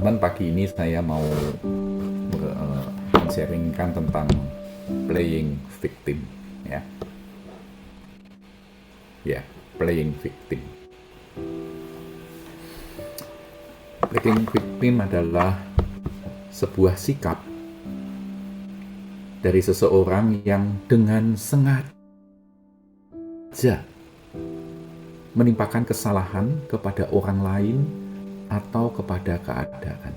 teman-teman, pagi ini saya mau sharingkan tentang playing victim, ya. Ya, playing victim. Playing victim adalah sebuah sikap dari seseorang yang dengan sengaja menimpakan kesalahan kepada orang lain atau kepada keadaan.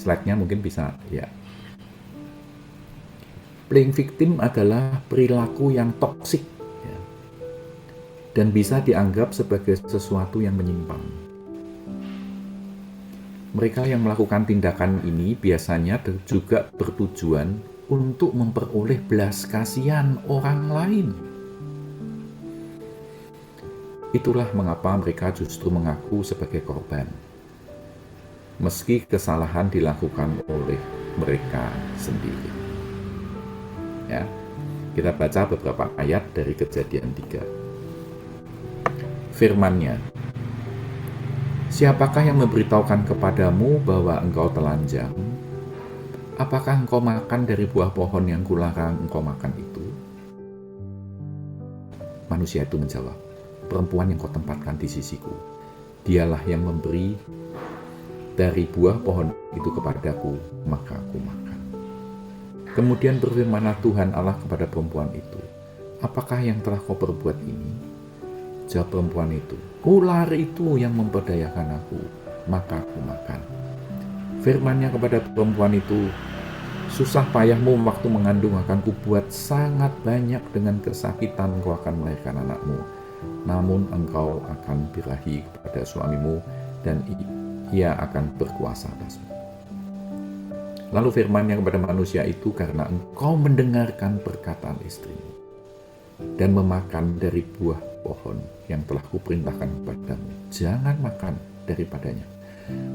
Slide-nya mungkin bisa, ya. Playing victim adalah perilaku yang toksik, ya, dan bisa dianggap sebagai sesuatu yang menyimpang. Mereka yang melakukan tindakan ini biasanya juga bertujuan untuk memperoleh belas kasihan orang lain. Itulah mengapa mereka justru mengaku sebagai korban, meski kesalahan dilakukan oleh mereka sendiri. Ya, kita baca beberapa ayat dari Kejadian 3. Firman-Nya, siapakah yang memberitahukan kepadamu bahwa engkau telanjang? Apakah engkau makan dari buah pohon yang kularang engkau makan itu? Manusia itu menjawab, perempuan yang kau tempatkan di sisiku, dialah yang memberi dari buah pohon itu kepadaku, maka aku makan. Kemudian berfirmanlah Tuhan Allah kepada perempuan itu, apakah yang telah kau perbuat ini? Jawab perempuan itu, ular itu yang memperdayakan aku, maka aku makan. Firman-Nya kepada perempuan itu, susah payahmu waktu mengandung akan kubuat sangat banyak, dengan kesakitan engkau akan melahirkan anakmu. Namun engkau akan birahi kepada suamimu, dan ia akan berkuasa atasmu. Lalu firman-Nya kepada manusia itu, karena engkau mendengarkan perkataan istrimu dan memakan dari buah pohon yang telah kuperintahkan kepadamu, jangan makan daripadanya,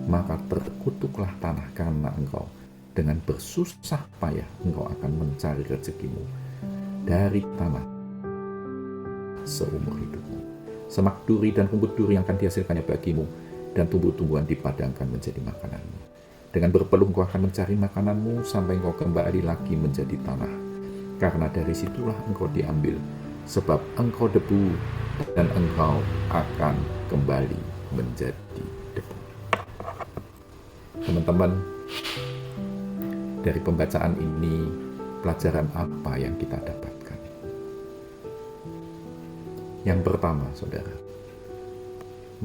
maka terkutuklah tanah karena engkau. Dengan bersusah payah engkau akan mencari rezekimu dari tanah seumur hidupmu. Semak duri dan rumput duri yang akan dihasilkannya bagimu, dan tumbuh-tumbuhan di padang akan menjadi makananmu. Dengan berpeluh engkau akan mencari makananmu sampai engkau kembali lagi menjadi tanah, karena dari situlah engkau diambil, sebab engkau debu dan engkau akan kembali menjadi debu. Teman-teman, dari pembacaan ini, pelajaran apa yang kita dapatkan? Yang pertama, saudara,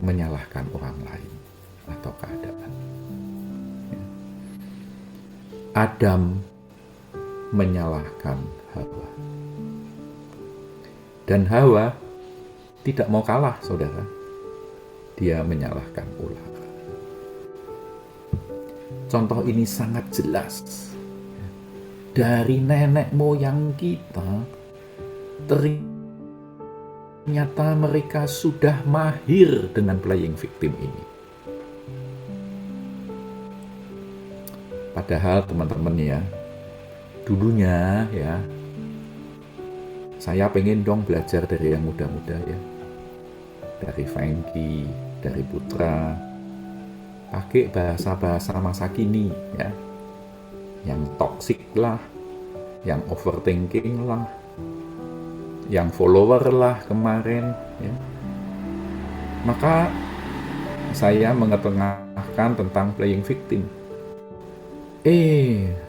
menyalahkan orang lain atau keadaan. Adam menyalahkan Hawa. Dan Hawa tidak mau kalah, saudara. Dia menyalahkan ular. Contoh ini sangat jelas. Dari nenek moyang kita, ternyata mereka sudah mahir dengan playing victim ini. Padahal teman-teman ya, dulunya ya, saya pengen dong belajar dari yang muda-muda ya. Dari Franky, dari Putra, pakai bahasa-bahasa masa kini ya, yang toksik lah, yang overthinking lah, yang follower lah kemarin ya. Maka saya mengetengahkan tentang playing victim.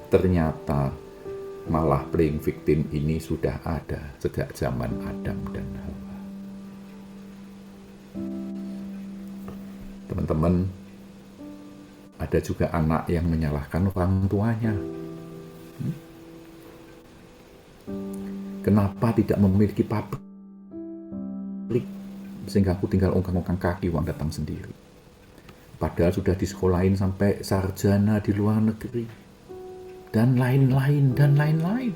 Ternyata malah playing victim ini sudah ada sejak zaman Adam dan Hawa. Teman-teman, ada juga anak yang menyalahkan orang tuanya. Kenapa tidak memiliki pabrik sehingga aku tinggal ongkang-ongkang kaki uang datang sendiri? Padahal sudah disekolahin sampai sarjana di luar negeri. Dan lain-lain, dan lain-lain.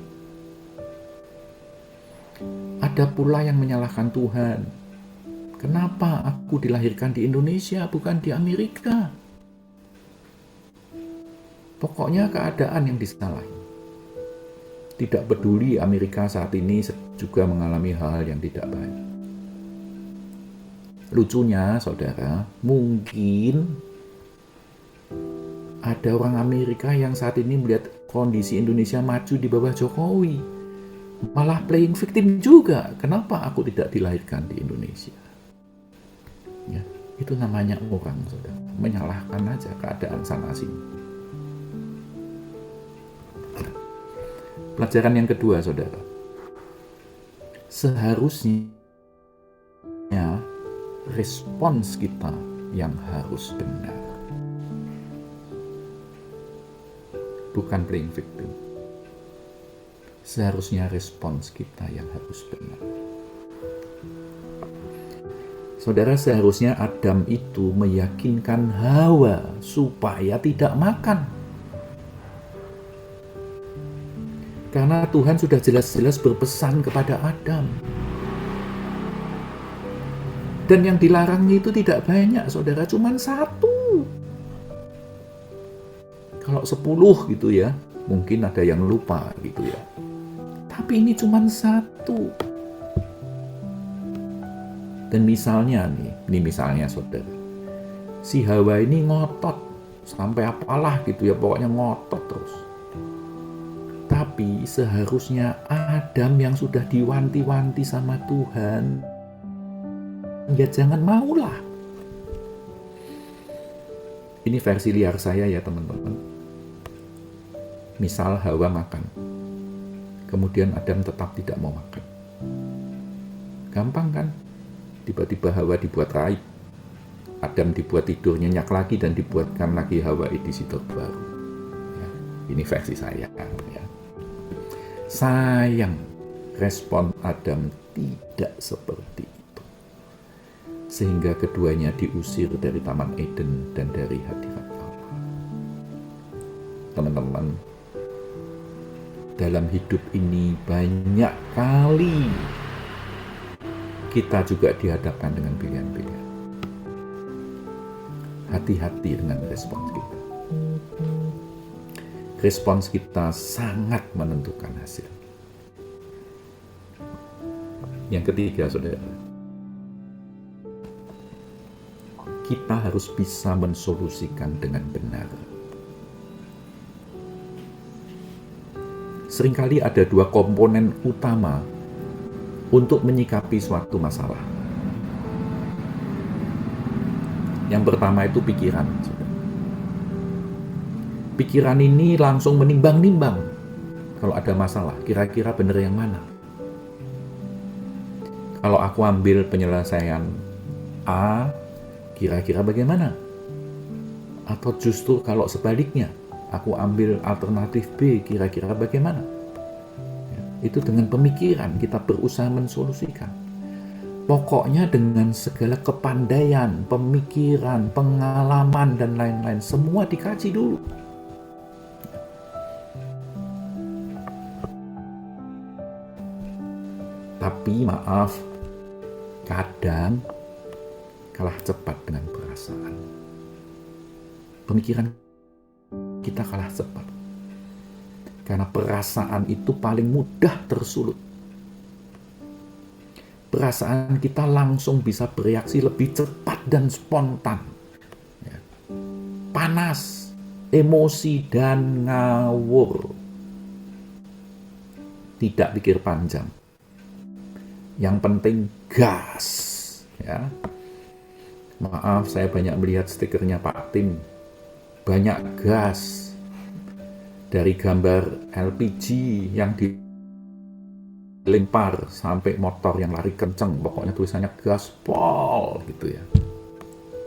Ada pula yang menyalahkan Tuhan. Kenapa aku dilahirkan di Indonesia, bukan di Amerika? Pokoknya keadaan yang disalahin. Tidak peduli Amerika saat ini juga mengalami hal yang tidak baik. Lucunya, saudara, mungkin Ada orang Amerika yang saat ini melihat kondisi Indonesia maju di bawah Jokowi, malah playing victim juga. Kenapa aku tidak dilahirkan di Indonesia? Ya, itu namanya orang, saudara, menyalahkan aja keadaan sana sini. Pelajaran yang kedua, saudara, seharusnya respons kita yang harus benar, bukan playing victim. Seharusnya respons kita yang harus benar. Saudara, seharusnya Adam itu meyakinkan Hawa supaya tidak makan. Karena Tuhan sudah jelas-jelas berpesan kepada Adam. Dan yang dilarangnya itu tidak banyak, saudara, cuma 1. Kalau 10 gitu ya, mungkin ada yang lupa gitu ya. Tapi ini cuma 1. Dan misalnya ini misalnya, saudara, si Hawa ini ngotot sampai apalah gitu ya, pokoknya ngotot terus. Tapi seharusnya Adam yang sudah diwanti-wanti sama Tuhan, ya jangan maulah. Ini versi liar saya ya teman-teman. Misal Hawa makan, kemudian Adam tetap tidak mau makan. Gampang kan? Tiba-tiba Hawa dibuat raib, Adam dibuat tidur nyenyak lagi dan dibuatkan lagi Hawa edisi terbaru. Ya, ini versi saya. Ya. Sayang, respon Adam tidak seperti itu. Sehingga keduanya diusir dari Taman Eden dan dari hadirat Allah. Teman-teman, dalam hidup ini banyak kali kita juga dihadapkan dengan pilihan-pilihan. Hati-hati dengan respons kita. Respons kita sangat menentukan hasil. Yang ketiga, saudara, kita harus bisa mensolusikan dengan benar. Seringkali ada 2 komponen utama untuk menyikapi suatu masalah. Yang pertama itu pikiran. Pikiran ini langsung menimbang-nimbang. Kalau ada masalah, kira-kira benar yang mana? Kalau aku ambil penyelesaian A, kira-kira bagaimana? Atau justru kalau sebaliknya, aku ambil alternatif B, kira-kira bagaimana? Itu dengan pemikiran kita berusaha mensolusikan. Pokoknya dengan segala kepandaian, pemikiran, pengalaman, dan lain-lain, semua dikaji dulu. Tapi maaf, kadang kalah cepat dengan perasaan. Pemikiran kita kalah cepat. Karena perasaan itu paling mudah tersulut. Perasaan kita langsung bisa bereaksi lebih cepat dan spontan. Ya. Panas, emosi, dan ngawur. Tidak pikir panjang. Yang penting gas. Ya. Maaf, saya banyak melihat stikernya Pak Tim. Banyak gas. Dari gambar LPG yang dilempar sampai motor yang lari kenceng, pokoknya tulisannya gaspol gitu ya.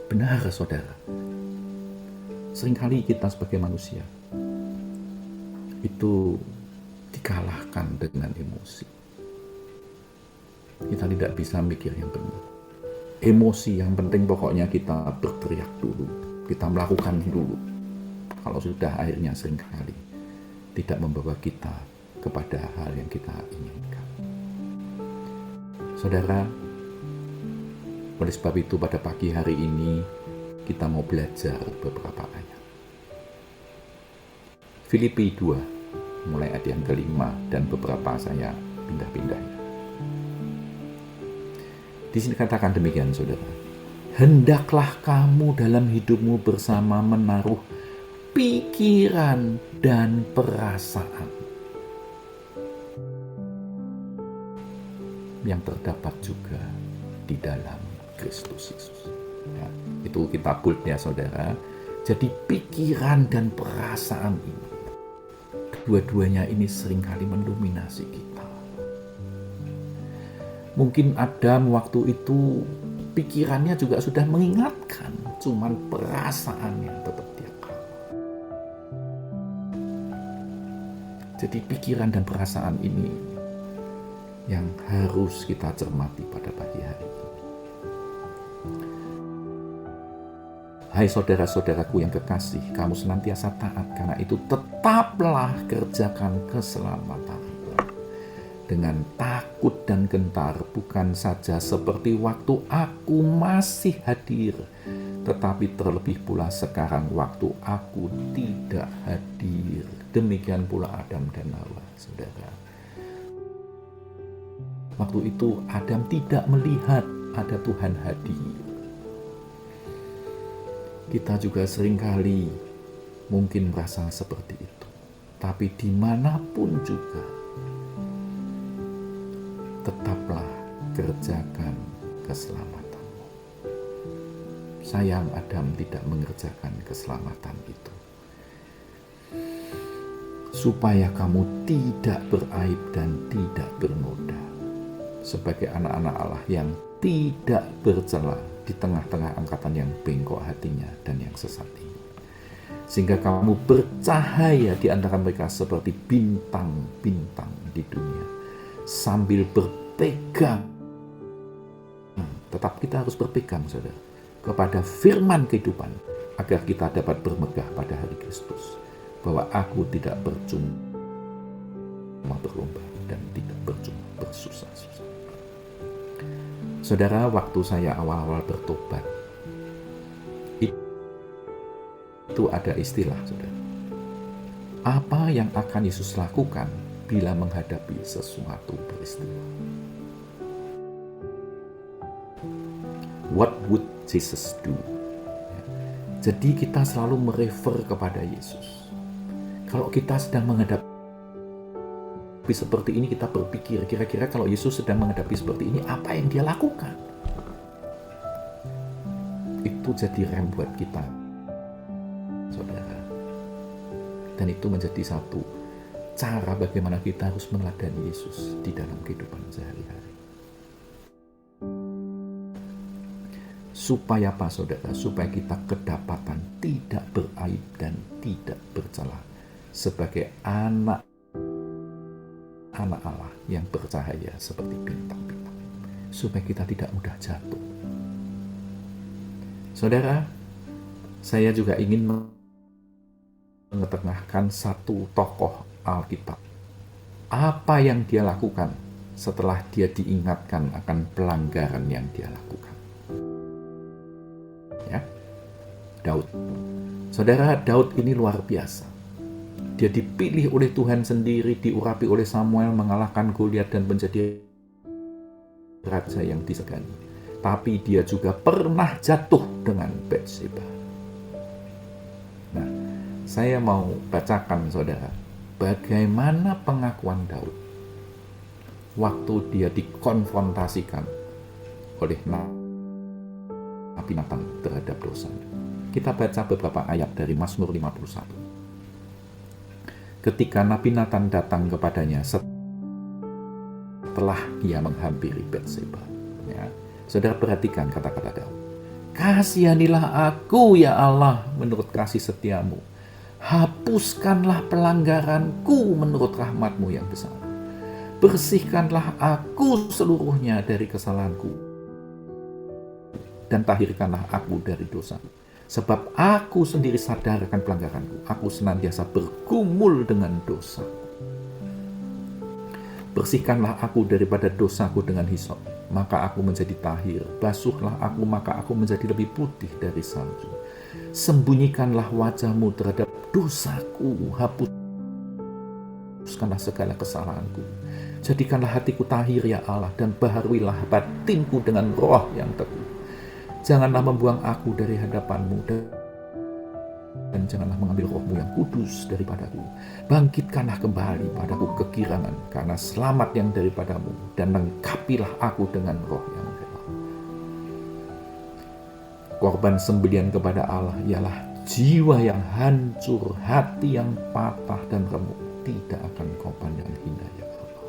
Benar, saudara. Seringkali kita sebagai manusia itu dikalahkan dengan emosi. Kita tidak bisa mikir yang benar. Emosi yang penting pokoknya kita berteriak dulu, kita melakukan dulu. Kalau sudah akhirnya seringkali tidak membawa kita kepada hal yang kita inginkan. Saudara, oleh sebab itu pada pagi hari ini kita mau belajar beberapa ayat. Filipi 2, mulai ayat yang ke-5 dan beberapa saya pindah-pindah. Di sini katakan demikian, saudara. Hendaklah kamu dalam hidupmu bersama menaruh pikiran dan perasaan yang terdapat juga di dalam Kristus Yesus. Ya, itu kita bold ya saudara. Jadi pikiran dan perasaan ini, dua-duanya ini seringkali mendominasi kita. Mungkin Adam waktu itu pikirannya juga sudah mengingatkan, cuman perasaannya tetap dia kalah. Jadi pikiran dan perasaan ini yang harus kita cermati pada pagi hari ini. Hai saudara-saudaraku yang kekasih, kamu senantiasa taat, karena itu tetaplah kerjakan keselamatanmu dengan takut dan gentar, bukan saja seperti waktu aku masih hadir, tetapi terlebih pula sekarang waktu aku tidak hadir. Demikian pula Adam dan Hawa, saudara. Waktu itu Adam tidak melihat ada Tuhan hadir. Kita juga seringkali mungkin merasa seperti itu. Tapi dimanapun juga, tetaplah kerjakan keselamatanmu. Sayang Adam tidak mengerjakan keselamatan itu. Supaya kamu tidak beraib dan tidak bernoda. Sebagai anak-anak Allah yang tidak bercela di tengah-tengah angkatan yang bengkok hatinya dan yang sesat ini. Sehingga kamu bercahaya di antara mereka seperti bintang-bintang di dunia. Sambil berpegang, tetap kita harus berpegang saudara, kepada firman kehidupan, agar kita dapat bermegah pada hari Kristus. Bahwa aku tidak percuma berlomba dan tidak percuma bersusah-susah. Saudara, waktu saya awal-awal bertobat, itu ada istilah, saudara. Apa yang akan Yesus lakukan bila menghadapi sesuatu peristiwa? What would Jesus do? Jadi kita selalu merefer kepada Yesus. Kalau kita sedang menghadapi seperti ini, kita berpikir, kira-kira kalau Yesus sedang menghadapi seperti ini, apa yang dia lakukan? Itu jadi rem buat kita, saudara. Dan itu menjadi satu cara bagaimana kita harus meneladani Yesus di dalam kehidupan sehari-hari. Supaya apa, saudara? Supaya kita kedapatan tidak beraib dan tidak bercela sebagai anak Allah yang bercahaya seperti bintang-bintang, supaya kita tidak mudah jatuh. Saudara, saya juga ingin mengetengahkan satu tokoh Alkitab. Apa yang dia lakukan setelah dia diingatkan akan pelanggaran yang dia lakukan? Ya, Daud. Saudara, Daud ini luar biasa. Dia dipilih oleh Tuhan sendiri, diurapi oleh Samuel, mengalahkan Goliat dan menjadi raja yang disegani. Tapi dia juga pernah jatuh dengan Batseba. Nah, saya mau bacakan saudara, bagaimana pengakuan Daud waktu dia dikonfrontasikan oleh Nabi Nathan terhadap dosa. Kita baca beberapa ayat dari Mazmur 51. Ketika Nabi Nathan datang kepadanya setelah ia menghampiri Batseba. Ya. Saudara perhatikan kata-kata Daud. Kasihanilah aku ya Allah menurut kasih setiamu. Hapuskanlah pelanggaranku menurut rahmatmu yang besar. Bersihkanlah aku seluruhnya dari kesalahanku. Dan tahirkanlah aku dari dosaku. Sebab aku sendiri sadar akan pelanggaranku. Aku senantiasa bergumul dengan dosa. Bersihkanlah aku daripada dosaku dengan hisop, maka aku menjadi tahir. Basuhlah aku, maka aku menjadi lebih putih dari salju. Sembunyikanlah wajahmu terhadap dosaku. Hapuskanlah segala kesalahanku. Jadikanlah hatiku tahir ya Allah, dan baharuilah batinku dengan roh yang teguh. Janganlah membuang aku dari hadapanmu dan janganlah mengambil rohmu yang kudus daripadaku. Bangkitkanlah kembali padaku kegirangan karena selamat yang daripadamu, dan lengkapilah aku dengan roh yang rela. Korban sembelian kepada Allah ialah jiwa yang hancur, hati yang patah dan remuk. Tidak akan kau pandang hina, ya Allah.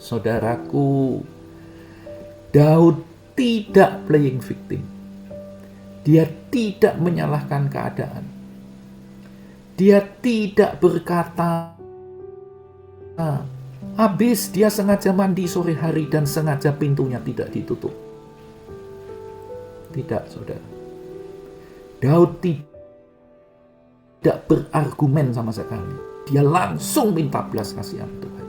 Saudaraku, Daud tidak playing victim. Dia tidak menyalahkan keadaan. Dia tidak berkata, habis dia sengaja mandi sore hari dan sengaja pintunya tidak ditutup. Tidak, saudara. Daud tidak berargumen sama sekali. Dia langsung minta belas kasihan Tuhan.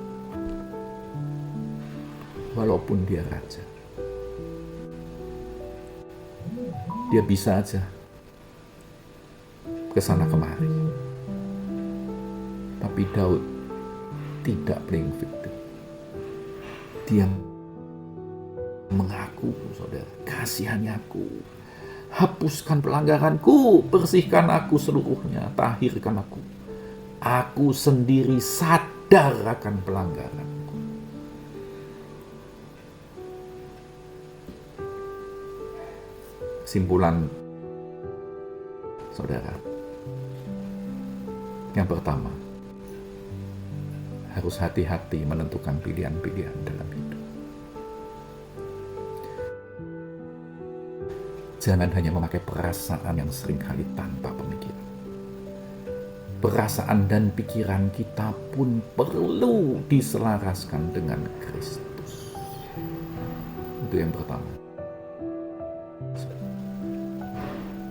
Walaupun dia raja. Dia bisa aja kesana kemari. Tapi Daud tidak playing victim. Dia mengaku, saudara, kasihani aku. Hapuskan pelanggaranku, bersihkan aku seluruhnya, tahirkan aku. Aku sendiri sadar akan pelanggaranku. Kesimpulan, saudara, yang pertama, harus hati-hati menentukan pilihan-pilihan dalam hidup. Jangan hanya memakai perasaan yang seringkali tanpa pemikiran. Perasaan dan pikiran kita pun perlu diselaraskan dengan Kristus. Itu yang pertama.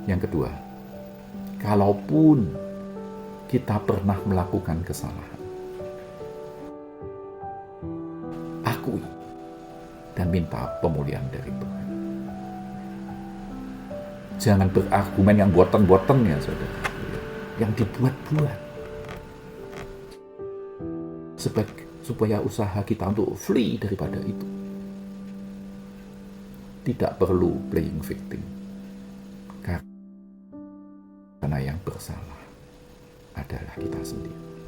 Yang kedua, kalaupun kita pernah melakukan kesalahan, akui dan minta pemulihan dari Tuhan. Jangan berargumen yang boten-boten, ya saudara, yang dibuat-buat supaya usaha kita untuk flee daripada itu. Tidak perlu playing victim, karena yang bersalah adalah kita sendiri.